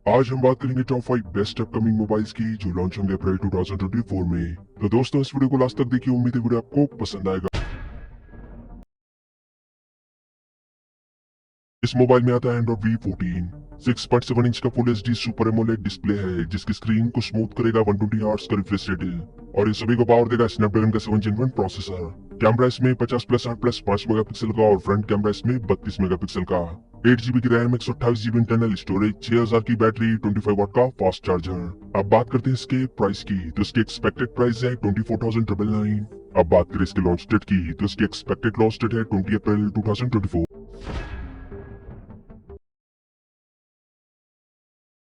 आज हम बात करेंगे टॉप 5 बेस्ट अपकमिंग मोबाइल्स की जो लॉन्च होंगे अप्रैल 2024 में। तो दोस्तों इस वीडियो को लास्ट तक देखिए, उम्मीद है वीडियो आपको पसंद आएगा। इस मोबाइल में आता है एंड्रॉइड V14 6.7 इंच का full HD super AMOLED display है जिसकी स्क्रीन को स्मूथ करेगा 120 हर्ट्ज का रिफ्रेश रेट है और ये सभी को पावर देगा स्नैपड्रैगन का 7 Gen 1 प्रोसेसर। कैमरा इसमें 50+8+5 मेगापिक्सल का और फ्रंट कैमरा इसमें 32 मेगापिक्सल का। 8 GB की रैम, 128 GB इंटरनल स्टोरेज, 6000 की बैटरी, 25 वाट का फास्ट चार्जर। अब बात करते हैं इसके प्राइस की, तो इसकी एक्सपेक्टेड प्राइस है 24,999। अब बात करें इसके लॉन्च डेट की, तो इसकी एक्सपेक्टेड लॉन्च डेट है 20 अप्रैल 2024।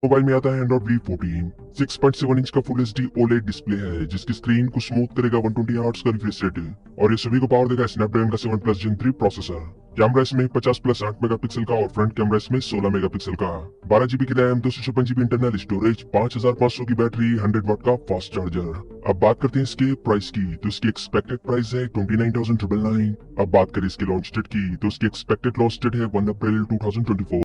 मोबाइल में आता है एंड्रॉइड V14 6.7 इंच का फुल HD OLED डिस्प्ले है जिसकी स्क्रीन को स्मूथ करेगा 120 हर्ट्ज का रिफ्रेश रेट है और ये सभी को पावर देगा स्नैपड्रैगन का 7+ Gen 3 प्रोसेसर। कैमरा इसमें 50+8 मेगापिक्सल का और फ्रंट कैमरा इसमें 16 मेगापिक्सल का। 12 GB की रैम, 256 GB इंटरनल स्टोरेज, 5500 की बैटरी, 100 वाट का फास्ट चार्जर। अब बात करते हैं इसके प्राइस की, तो इसकी एक्सपेक्टेड प्राइस है 29,999। अब बात करें इसके लॉन्च डेट की, तो इसकी एक्सपेक्टेड लॉन्च डेट है 1 अप्रैल 2024।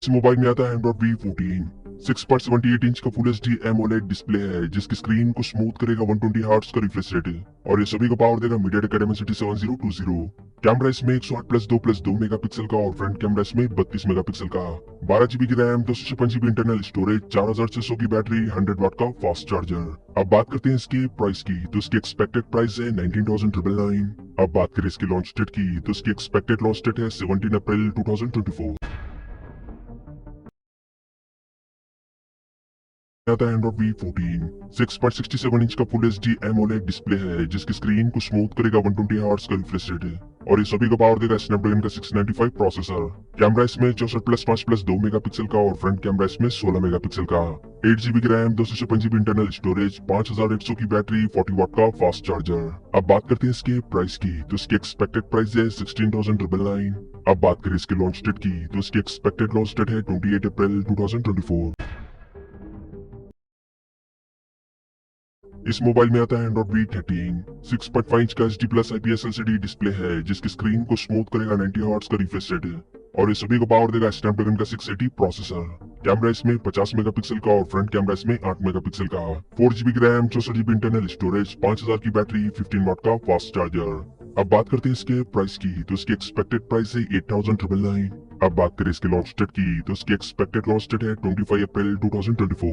इस मोबाइल में आता है एंड्रॉइड V14 6.78 इंच का फुल HD AMOLED डिस्प्ले है जिसकी स्क्रीन को स्मूथ करेगा 120 हर्ट्ज का रिफ्रेश रेट है और ये सभी को पावर देगा MediaTek Dimensity 7020। कैमरा इसमें 108+2+2 मेगापिक्सल का और फ्रंट कैमरा इसमें 32 मेगापिक्सल का। 12 GB की रैम, 256 GB इंटरनल स्टोरेज, 4600 की बैटरी, 100 वाट का फास्ट चार्जर। अब बात करते हैं इसके प्राइस की, तो इसकी एक्सपेक्टेड प्राइस है 19,999। अब बात करें इसके लॉन्च डेट की, तो इसकी एक्सपेक्टेड लॉन्च डेट है 17 अप्रैल 2024। आता है एंड्रॉइड V14 6.67 इंच का फुल HD AMOLED डिस्प्ले है जिसकी स्क्रीन को स्मूथ करेगा 120 हर्ट्ज का रिफ्रेश रेट है और ये सभी को पावर देगा स्नैपड्रैगन का 695 प्रोसेसर। कैमरा इसमें 64+5+2 मेगापिक्सल का और फ्रंट कैमरा इसमें 16 मेगापिक्सल का। 8 GB की रैम, 256 GB इंटरनल स्टोरेज, 5100 की बैटरी, 40 वाट का फास्ट चार्जर। अब बात करते हैं इसके प्राइस की, तो इसकी एक्सपेक्टेड प्राइस है 16,999। अब बात करें इसके लॉन्च डेट की, तो इसकी एक्सपेक्टेड लॉन्च डेट है 28 अप्रैल 2024। इस मोबाइल में आता है एंड्रॉइड V13 6.5 इंच का HD+ IPS LCD डिस्प्ले है जिसकी स्क्रीन को स्मूथ करेगा 90 हर्ट्ज का रिफ्रेश रेट है और ये सभी को पावर देगा स्नैपड्रैगन का 680 प्रोसेसर। कैमरा इसमें 50 मेगापिक्सल का और फ्रंट कैमरा इसमें 8 मेगापिक्सल का। 4 GB की रैम, 64 GB इंटरनल स्टोरेज, 5000 की बैटरी, 15 वाट का फास्ट चार्जर। अब बात करते हैं इसके प्राइस की, तो इसकी एक्सपेक्टेड प्राइस है 8,999। अब बात करें इसके लॉन्च डेट की, तो इसकी एक्सपेक्टेड लॉन्च डेट है 25 अप्रैल 2024।